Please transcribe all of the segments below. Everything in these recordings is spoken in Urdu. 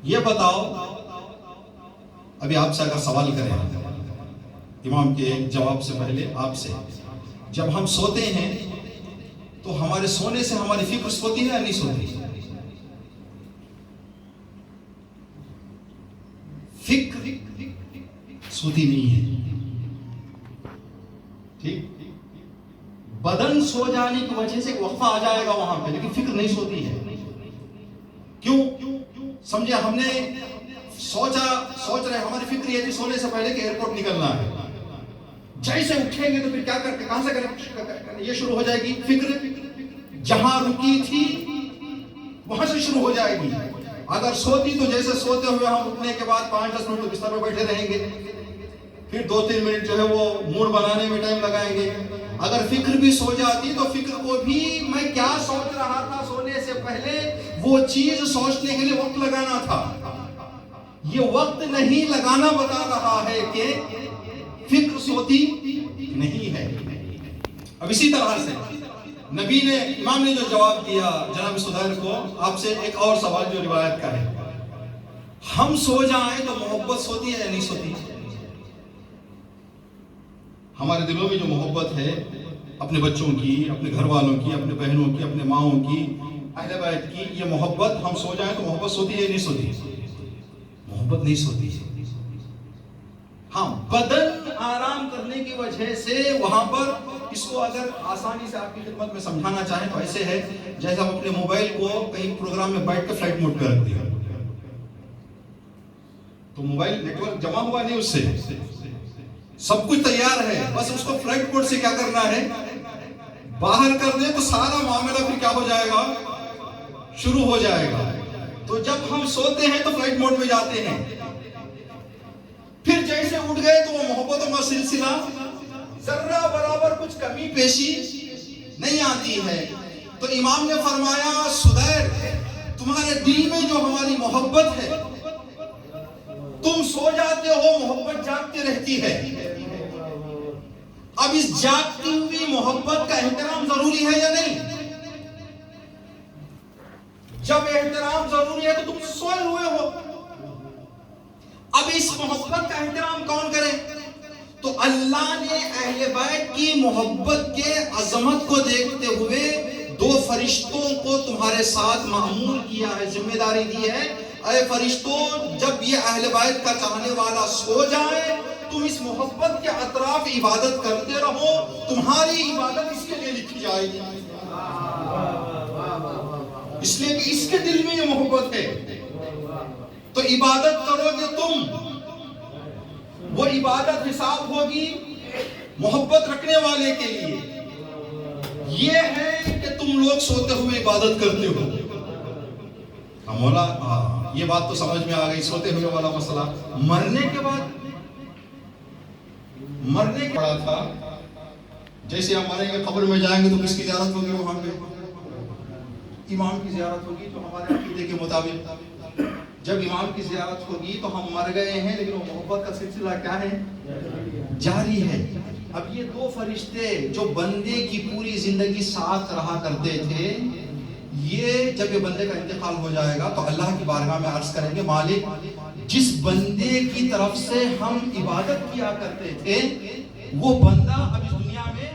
یہ بتاؤ، ابھی آپ سے اگر سوال کریں امام کے جواب سے پہلے آپ سے، جب ہم سوتے ہیں تو ہمارے سونے سے ہماری فکر سوتی ہے یا نہیں سوتی؟ فکر سوتی نہیں ہے، ٹھیک؟ بدن سو جانے کی وجہ سے وقفہ آ جائے گا وہاں پہ، لیکن فکر نہیں سوتی ہے۔ کیوں؟ سمجھے، ہم نے سوچ رہے، ہماری فکر یہ تھی سونے سے پہلے کہ ایئرپورٹ نکلنا ہے، جیسے اٹھیں گے تو پھر کیا کرتے، کہاں سے کریں، یہ شروع ہو جائے گی فکر، جہاں رکی تھی وہاں سے شروع ہو جائے گی۔ اگر سوتی تو جیسے سوتے ہوئے ہم اٹھنے کے بعد 5-10 منٹ بستر پر بیٹھے رہیں گے، پھر 2-3 منٹ جو ہے وہ موڈ بنانے میں ٹائم لگائیں گے۔ اگر فکر بھی سو جاتی تو فکر کو بھی میں کیا سوچ رہا تھا سونے سے پہلے وہ چیز سوچنے کے لیے وقت لگانا تھا۔ یہ وقت نہیں لگانا بتا رہا ہے کہ فکر سوتی نہیں ہے۔ اب اسی طرح سے نبی نے، امام نے جو جواب دیا جناب سدیر کو، آپ سے ایک اور سوال جو روایت کا ہے، ہم سو جائیں تو محبت سوتی ہے یا نہیں سوتی؟ ہمارے دلوں میں جو محبت ہے اپنے بچوں کی، اپنے گھر والوں کی، اپنے بہنوں کی، اپنے ماؤں کی، اہل بیت کی، یہ محبت ہم سو جائیں تو محبت سوتی ہے یا نہیں سوتی؟ محبت نہیں سوتی۔ ہاں، بدن آرام کرنے کی وجہ سے وہاں پر، اس کو اگر آسانی سے آپ کی خدمت میں سمجھانا چاہیں تو ایسے ہے جیسے ہم اپنے موبائل کو کہیں پروگرام میں بیٹھ کے فلائٹ موڈ پہ رکھ دیا تو موبائل نیٹ ورک جمع ہوا نہیں، اس سے سب کچھ تیار ہے، بس اس کو فلائٹ موڈ سے کیا کرنا ہے، باہر کر دیں تو سارا معاملہ پھر کیا ہو جائے گا، شروع ہو جائے گا۔ تو جب ہم سوتے ہیں تو فلائٹ موڈ میں جاتے ہیں، پھر جیسے اٹھ گئے تو وہ محبتوں کا سلسلہ ذرہ برابر کچھ کمی پیشی نہیں آتی ہے۔ تو امام نے فرمایا سدیر، تمہارے دل میں جو ہماری محبت ہے، تم سو جاتے ہو، محبت جاگتی رہتی ہے۔ اب اس جاگتی ہوئی محبت کا احترام ضروری ہے یا نہیں؟ جب احترام ضروری ہے تو تم سوئے ہوئے ہو، اب اس محبت کا احترام کون کرے؟ تو اللہ نے اہل بیت کی محبت کے عظمت کو دیکھتے ہوئے 2 فرشتوں کو تمہارے ساتھ معمول کیا ہے، ذمہ داری دی ہے، اے فرشتوں، جب یہ اہل بیت کا چاہنے والا سو جائے تم اس محبت کے اطراف عبادت کرتے رہو، تمہاری عبادت اس کے لیے لکھی جائے گی، اس لیے کہ اس کے دل میں یہ محبت ہے۔ تو عبادت کرو گے تم، وہ عبادت حساب ہوگی محبت رکھنے والے کے لیے۔ یہ ہے کہ تم لوگ سوتے ہوئے عبادت کرتے ہو۔ مولا، یہ بات تو سمجھ میں آ گئی، سوتے ہوئے والا مسئلہ۔ مرنے کے بعد، مرنے کے بعد تھا، جیسے ہم مریں گے قبر میں جائیں گے تو کس کی زیارت ہوگی؟ وہاں پہ امام کی زیارت ہوگی۔ تو ہمارے عقیدے کے مطابق جب امام کی زیارت ہوگی تو ہم مر گئے ہیں، لیکن وہ محبت کا سلسلہ کیا ہے؟ جاری ہے۔ اب یہ 2 فرشتے جو بندے کی پوری زندگی ساتھ رہا کرتے تھے، یہ جب یہ بندے کا انتقال ہو جائے گا تو اللہ کی بارگاہ میں عرض کریں گے، مالک، جس بندے کی طرف سے ہم عبادت کیا کرتے تھے وہ بندہ اب اس دنیا میں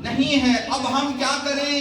نہیں ہے، اب ہم کیا کریں؟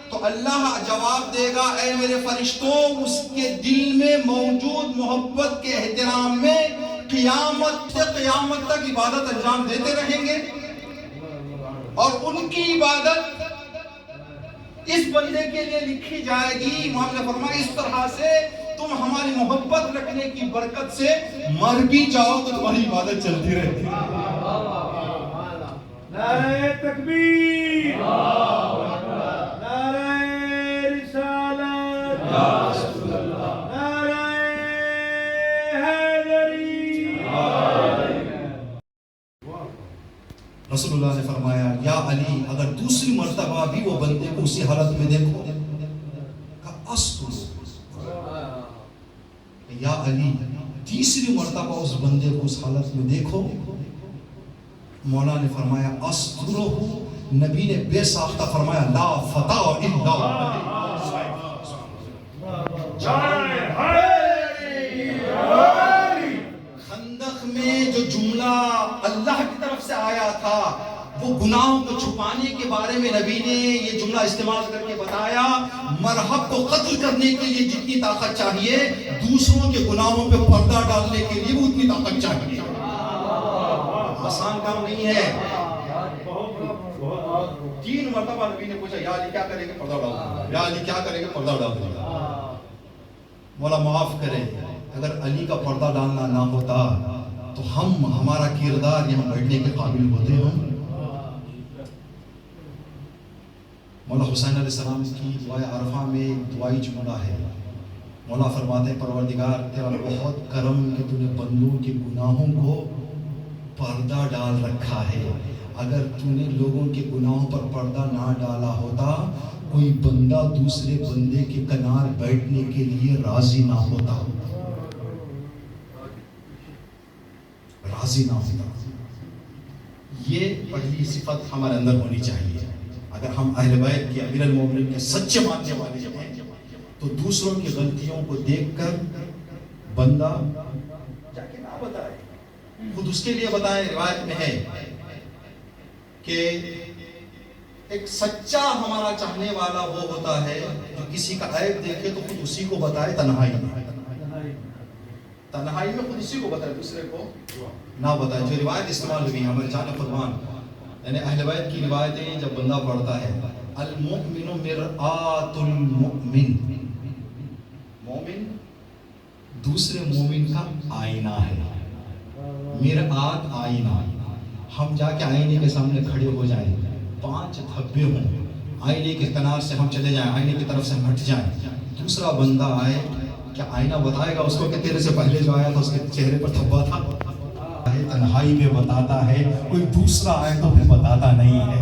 تو اللہ جواب دے گا، اے میرے فرشتوں، اس کے دل میں موجود محبت کے احترام میں قیامت سے قیامت تک عبادت انجام دیتے رہیں گے، اور ان کی عبادت اس بندے کے لیے لکھی جائے گی۔ امام نے فرمایا اس طرح سے تم ہماری محبت رکھنے کی برکت سے مر بھی جاؤ تو تمہاری عبادت چلتی رہتی ہے۔ نعرہ تکبیر، نعرہ رسالت، نعرہ حیدری۔ رسول اللہ نے فرمایا، یا علی، اگر دوسری مرتبہ بھی وہ بندے کو اسی حالت میں دیکھو، یا علی، تیسری مرتبہ اس بندے کو اس حالت میں دیکھو، مولا نے فرمایا استرہ، نبی نے بے ساختہ فرمایا لا فتح الا گناہوں کو چھپانے کے بارے میں نبی نے یہ جملہ استعمال کر کے بتایا، مرحب کو قتل کرنے کے لیے جتنی طاقت چاہیے، دوسروں کے گناہوں پہ پردہ ڈالنے کے لیے بھی اتنی طاقت چاہیے۔ آسان کام نہیں ہے۔ 3 مرتبہ نبی نے پوچھا، یا علی کیا کرے گا؟ پردہ ڈال۔ یا علی کیا کرے گا؟ پردہ ڈال۔ مولا معاف کرے، اگر علی کا پردہ ڈالنا نہ ہوتا تو ہمارا کردار یہاں بیٹھنے کے قابل ہوتے ہم۔ مولا حسین علیہ السلام کی دعائے عرفہ میں ایک دعائی جملہ ہے، مولا فرماتے ہیں پروردگار تیرا بہت کرم کہ تو نے بندوں کے گناہوں کو پردہ ڈال رکھا ہے، اگر تو نے لوگوں کے گناہوں پر پردہ نہ ڈالا ہوتا کوئی بندہ دوسرے بندے کے کنار بیٹھنے کے لیے راضی نہ ہوتا، راضی نہ ہوتا۔ یہ پہلی صفت ہمارے اندر ہونی چاہیے۔ اگر ہم اہل بیت کے امیر المومنین کے سچے ماننے والے ہیں تو دوسروں کی غلطیوں کو دیکھ کر بندہ جا کے نہ بتائے، خود اس کے لیے بتائے۔ روایت میں ہے کہ ایک سچا ہمارا چاہنے والا وہ ہوتا ہے جو کسی کا عیب دیکھے تو خود اسی کو بتائے، تنہائی میں خود اسی کو بتائے، دوسرے کو نہ بتائے۔ جو روایت استعمال ہوئی ہمارے جان فرمان یعنی اہل بیت کی روایتیں جب بندہ پڑھتا ہے، المؤمن مرآۃ المؤمن، مومن دوسرے مومن کا آئینہ ہے، مرآۃ آئینہ۔ ہم جا کے آئینے کے سامنے کھڑے ہو جائیں، 5 دھبے ہوں، آئینے کے کنار سے ہم چلے جائیں، آئینے کی طرف سے ہم ہٹ جائیں، دوسرا بندہ آئے، کیا آئینہ بتائے گا اس کو کہ تیرے سے پہلے جو آیا تھا اس کے چہرے پر دھبا تھا؟ تنہائی میں بتاتا ہے، کوئی دوسرا آئے تو پھر بتاتا نہیں ہے۔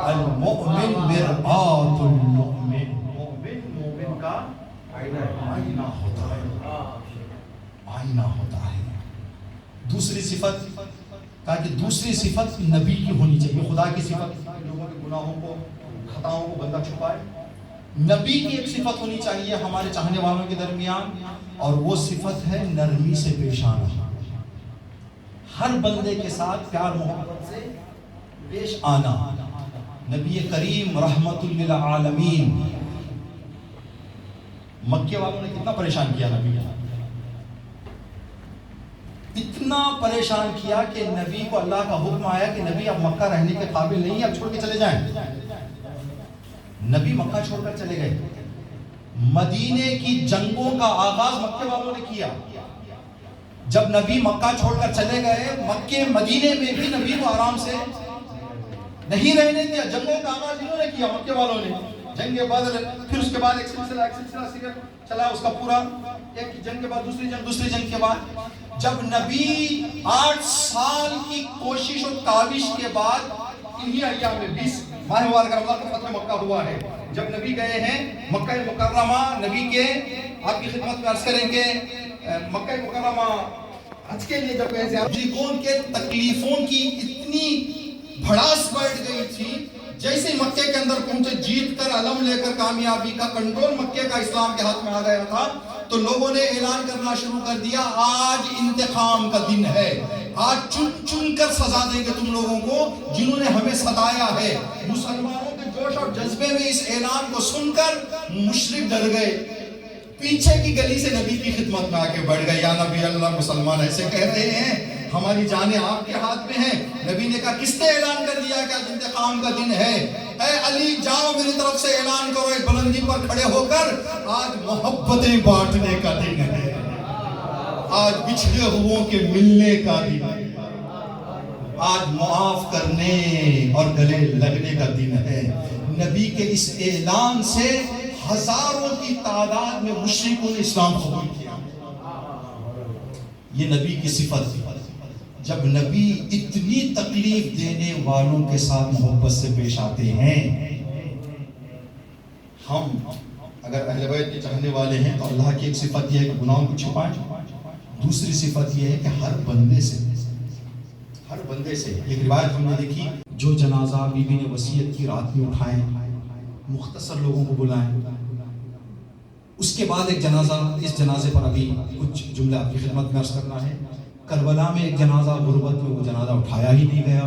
المؤمن مرآۃ المؤمن، مومن مومن کا آئینہ ہوتا ہے، آئینہ ہوتا ہے۔ دوسری صفت کہا کہ دوسری صفت نبی کی ہونی چاہیے، خدا کی صفت لوگوں کے گناہوں کو خطاؤں کو بندہ چھپائے۔ نبی کی ایک صفت ہونی چاہیے ہمارے چاہنے والوں کے درمیان، اور وہ صفت ہے نرمی سے پیش آنا، ہر بندے کے ساتھ پیار محبت سے پیش آنا۔ نبی کریم رحمت للعالمین، مکے والوں نے کتنا پریشان کیا نبی، اتنا پریشان کیا کہ نبی کو اللہ کا حکم آیا کہ نبی اب مکہ رہنے کے قابل نہیں ہے، اب چھوڑ کے چلے جائیں۔ نبی مکہ چھوڑ کر چلے گئے۔ مدینے کی جنگوں کا آغاز مکے والوں نے کیا۔ جب نبی مکہ چھوڑ کر چلے گئے، مکے مدینے میں بھی نبی کو آرام سے نہیں رہنے دیا، جنگوں کا آغاز انہوں نے کیا، مکے والوں نے۔ جنگ بدر، پھر اس کے بعد ایک سلسلہ چلا، اس کا پورا ایک جنگ کے بعد دوسری جنگ کے بعد جب نبی 8 سال کی کوشش اور کاوش کے بعد انہی ایام میں 20 ماہ مبارک کا فتح مکہ ہوا ہے، جب نبی گئے ہیں مکہ مکرمہ، نبی کے آپ کی خدمت میں عرض کریں کہ مکہ مکرمہ حج کے لیے جب گئے تھے، مشرکون کے تکلیفوں کی اتنی بھڑاس بیٹھ گئی تھی، جیسے مکے کے اندر پہنچے، جیت کر علم لے کر کامیابی کا کنٹرول مکے کا اسلام کے ہاتھ میں آ گیا تھا، تو لوگوں نے اعلان کرنا شروع کر دیا، آج انتقام کا دن ہے، آج چن چن کر سزا دیں گے تم لوگوں کو جنہوں نے ہمیں ستایا ہے۔ مسلمانوں کے جوش اور جذبے میں اس اعلان کو سن کر مشرک ڈر گئے، پیچھے کی گلی سے نبی کی خدمت میں آ کے بڑھ گئے، یا نبی اللہ، مسلمان ایسے کہہ رہے ہیں، ہماری جانیں آپ کے ہاتھ میں ہیں۔ نبی نے کہا کس نے اعلان کر دیا کہ آج انتقام کا دن ہے؟ اے علی جاؤ میری طرف سے اعلان کرو ایک بلندی پر کھڑے ہو کر، آج محبتیں بانٹنے کا دن ہے، آج بچھڑے ہوئوں کے ملنے کا دن ہے، آج معاف کرنے اور گلے لگنے کا دن ہے۔ نبی کے اس اعلان سے ہزاروں کی تعداد میں مشرکوں نے اسلام قبول کیا۔ یہ نبی کی صفت، جب نبی اتنی تکلیف دینے والوں کے ساتھ محبت سے پیش آتے ہیں۔ ہم اگر اہل بیت کے چاہنے والے ہیں تو اللہ کی ایک صفت یہ ہے کہ گناہوں کو چھپائیں، دوسری صفت یہ ہے کہ ہر بندے سے ایک روایت ہم نے دیکھی، جو جنازہ بی بی نے وصیت کی رات میں اٹھائیں، مختصر لوگوں کو بلائیں، اس کے بعد ایک جنازہ، اس جنازے پر ابھی کچھ جملے آپ کی خدمت میں عرض کرنا ہے۔ کربلا میں ایک جنازہ غربت میں، وہ جنازہ اٹھایا ہی نہیں گیا،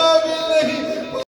بالله